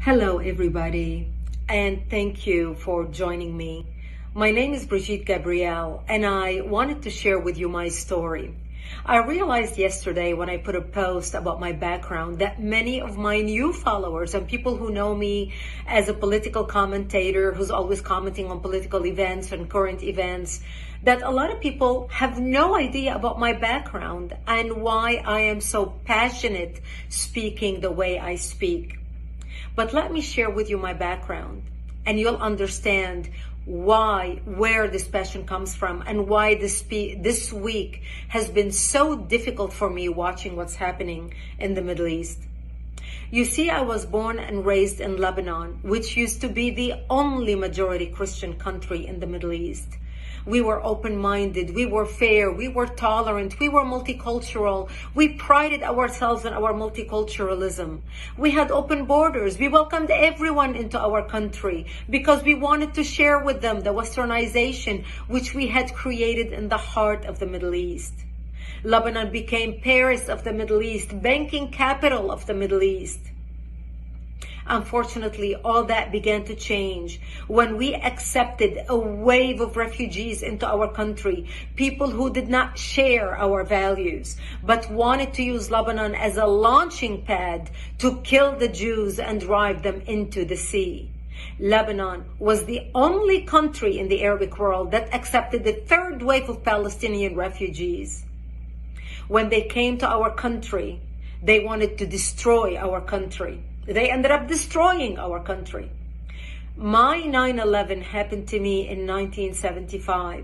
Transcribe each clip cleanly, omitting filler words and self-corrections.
Hello, everybody, and thank you for joining me. My name is Brigitte Gabriel, and I wanted to share with you my story. I realized yesterday when I put a post about my background that many of my new followers and people who know me as a political commentator who's always commenting on political events and current events, that a lot of people have no idea about my background and why I am so passionate speaking the way I speak. But let me share with you my background, and you'll understand where this passion comes from, and why this week has been so difficult for me watching what's happening in the Middle East. You see, I was born and raised in Lebanon, which used to be the only majority Christian country in the Middle East. We were open-minded, we were fair, we were tolerant, we were multicultural. We prided ourselves on our multiculturalism. We had open borders. We welcomed everyone into our country because we wanted to share with them the westernization which we had created in the heart of the Middle East. Lebanon became Paris of the Middle East, banking capital of the Middle East. Unfortunately, all that began to change when we accepted a wave of refugees into our country, people who did not share our values, but wanted to use Lebanon as a launching pad to kill the Jews and drive them into the sea. Lebanon was the only country in the Arabic world that accepted the third wave of Palestinian refugees. When they came to our country, they wanted to destroy our country. They ended up destroying our country. My 9/11 happened to me in 1975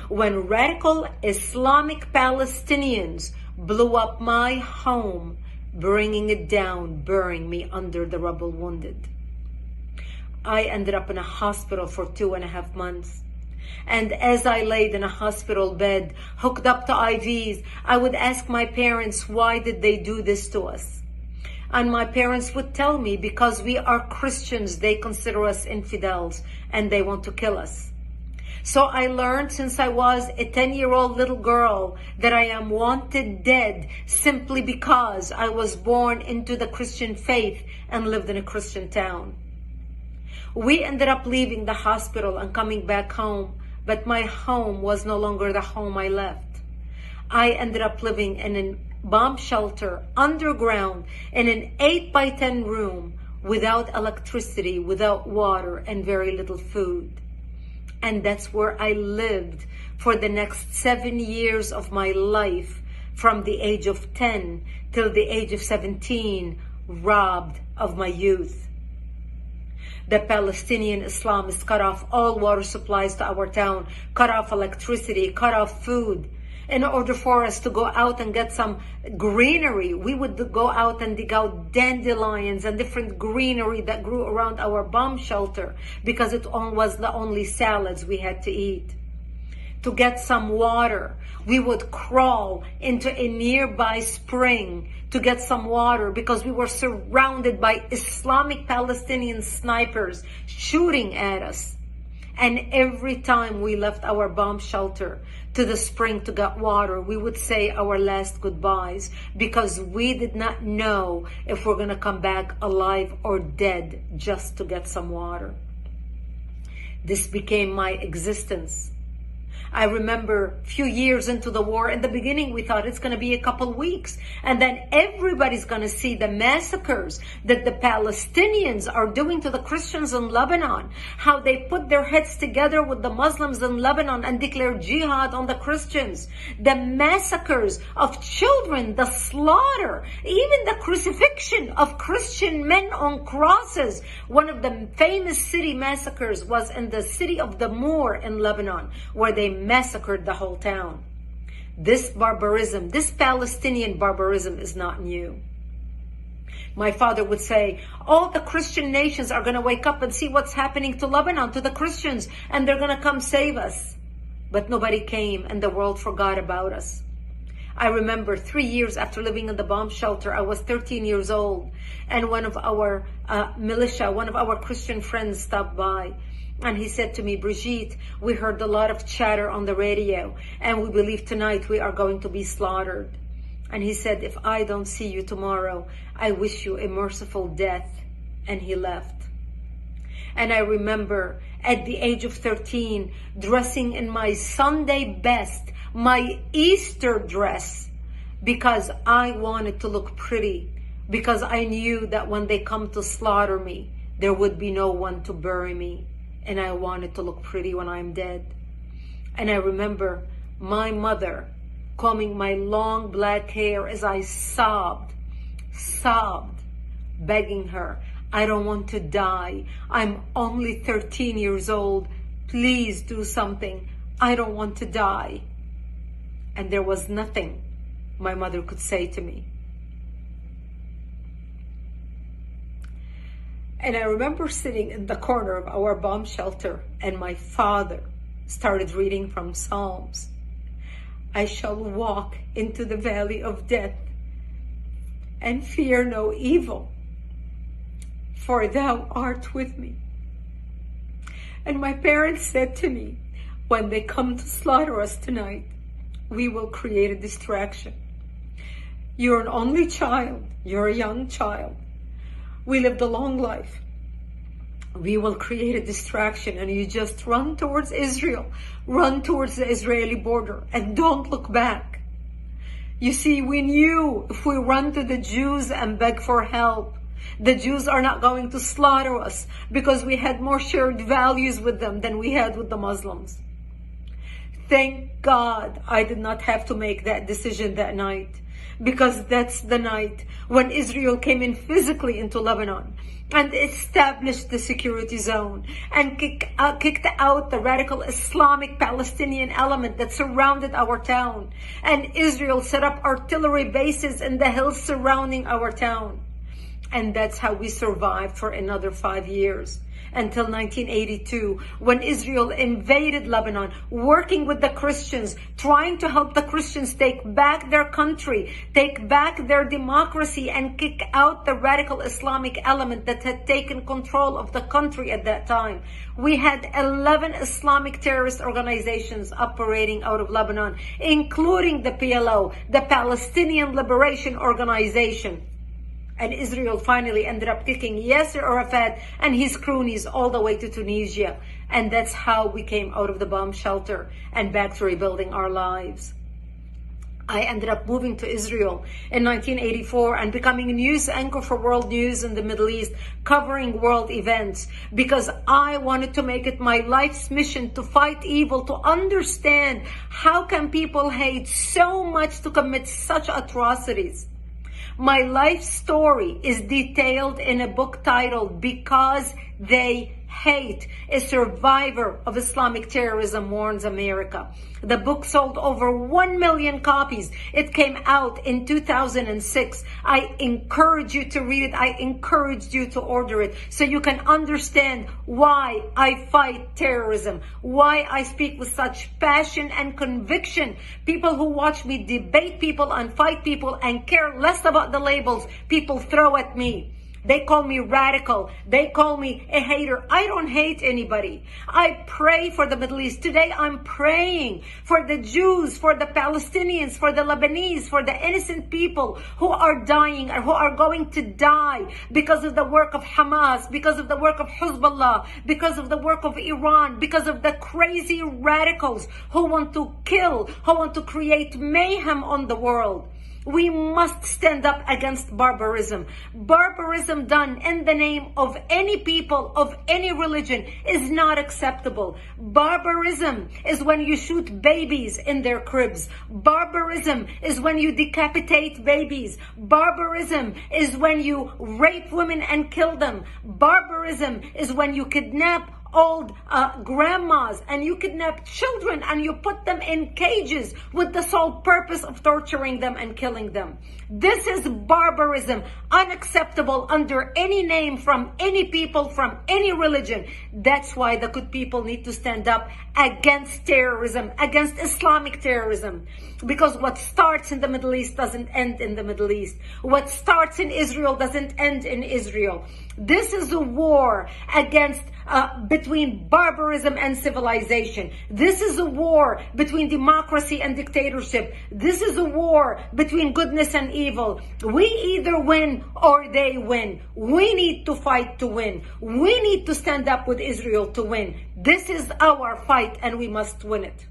when radical Islamic Palestinians blew up my home, bringing it down, burying me under the rubble wounded. I ended up in a hospital for 2.5 months. And as I laid in a hospital bed, hooked up to IVs, I would ask my parents, why did they do this to us? And my parents would tell me, because we are Christians, they consider us infidels and they want to kill us. So I learned since I was a 10-year-old little girl that I am wanted dead simply because I was born into the Christian faith and lived in a Christian town. We ended up leaving the hospital and coming back home, but my home was no longer the home I left. I ended up living in a bomb shelter underground in an 8x10 room without electricity, without water, and very little food. And that's where I lived for the next 7 years of my life, from the age of 10 till the age of 17, robbed of my youth. The Palestinian Islamists cut off all water supplies to our town, cut off electricity, cut off food. In order for us to go out and get some greenery, we would go out and dig out dandelions and different greenery that grew around our bomb shelter because it was the only salads we had to eat. To get some water, we would crawl into a nearby spring to get some water because we were surrounded by Islamic Palestinian snipers shooting at us. And every time we left our bomb shelter to the spring to get water, we would say our last goodbyes because we did not know if we're going to come back alive or dead just to get some water. This became my existence. I remember a few years into the war, in the beginning we thought it's going to be a couple weeks, and then everybody's going to see the massacres that the Palestinians are doing to the Christians in Lebanon, how they put their heads together with the Muslims in Lebanon and declare jihad on the Christians, the massacres of children, the slaughter, even the crucifixion of Christian men on crosses. One of the famous city massacres was in the city of the Moor in Lebanon, where they massacred the whole town. This barbarism, this Palestinian barbarism is not new. My father would say, all the Christian nations are going to wake up and see what's happening to Lebanon, to the Christians, and they're going to come save us. But nobody came and the world forgot about us. I remember 3 years after living in the bomb shelter, I was 13 years old, and one of our militia, one of our Christian friends stopped by. And he said to me, Brigitte, we heard a lot of chatter on the radio, and we believe tonight we are going to be slaughtered. And he said, if I don't see you tomorrow, I wish you a merciful death. and he left. And I remember at the age of 13, dressing in my Sunday best, my Easter dress, because I wanted to look pretty, because I knew that when they come to slaughter me, there would be no one to bury me, and I wanted to look pretty when I'm dead. And I remember my mother combing my long black hair as I sobbed, begging her, I don't want to die. I'm only 13 years old. Please do something. I don't want to die. And there was nothing my mother could say to me. And I remember sitting in the corner of our bomb shelter, and my father started reading from Psalms. I shall walk into the valley of death and fear no evil, for thou art with me. And my parents said to me, when they come to slaughter us tonight, we will create a distraction. You're an only child. You're a young child. We lived a long life. We will create a distraction, and you just run towards Israel, run towards the Israeli border, and don't look back. You see, we knew if we run to the Jews and beg for help, the Jews are not going to slaughter us, because we had more shared values with them than we had with the Muslims. Thank God I did not have to make that decision that night, because that's the night when Israel came in physically into Lebanon and established the security zone and kicked out the radical Islamic Palestinian element that surrounded our town. And Israel set up artillery bases in the hills surrounding our town. And that's how we survived for another 5 years, until 1982, when Israel invaded Lebanon, working with the Christians, trying to help the Christians take back their country, take back their democracy, and kick out the radical Islamic element that had taken control of the country at that time. We had 11 Islamic terrorist organizations operating out of Lebanon, including the PLO, the Palestinian Liberation Organization. And Israel finally ended up kicking Yasser Arafat and his cronies all the way to Tunisia. And that's how we came out of the bomb shelter and back to rebuilding our lives. I ended up moving to Israel in 1984 and becoming a news anchor for World News in the Middle East, covering world events, because I wanted to make it my life's mission to fight evil, to understand how can people hate so much to commit such atrocities. My life story is detailed in a book titled Because They Hate. A survivor of Islamic terrorism warns America. The book sold over 1 million copies. It came out in 2006. I encourage you to read it. I encourage you to order it so you can understand why I fight terrorism, why I speak with such passion and conviction. People who watch me debate people and fight people and care less about the labels people throw at me. They call me radical. They call me a hater. I don't hate anybody. I pray for the Middle East. Today I'm praying for the Jews, for the Palestinians, for the Lebanese, for the innocent people who are dying or who are going to die because of the work of Hamas, because of the work of Hezbollah, because of the work of Iran, because of the crazy radicals who want to kill, who want to create mayhem on the world. We must stand up against barbarism. Barbarism done in the name of any people, of any religion, is not acceptable. Barbarism is when you shoot babies in their cribs. Barbarism is when you decapitate babies. Barbarism is when you rape women and kill them. Barbarism is when you kidnap old grandmas and you kidnap children and you put them in cages with the sole purpose of torturing them and killing them. This is barbarism, unacceptable under any name from any people, from any religion. That's why the good people need to stand up against terrorism, against Islamic terrorism. Because what starts in the Middle East doesn't end in the Middle East. What starts in Israel doesn't end in Israel. This is a war against between barbarism and civilization. This is a war between democracy and dictatorship. This is a war between goodness and evil. We either win or they win. We need to fight to win. We need to stand up with Israel to win. This is our fight and we must win it.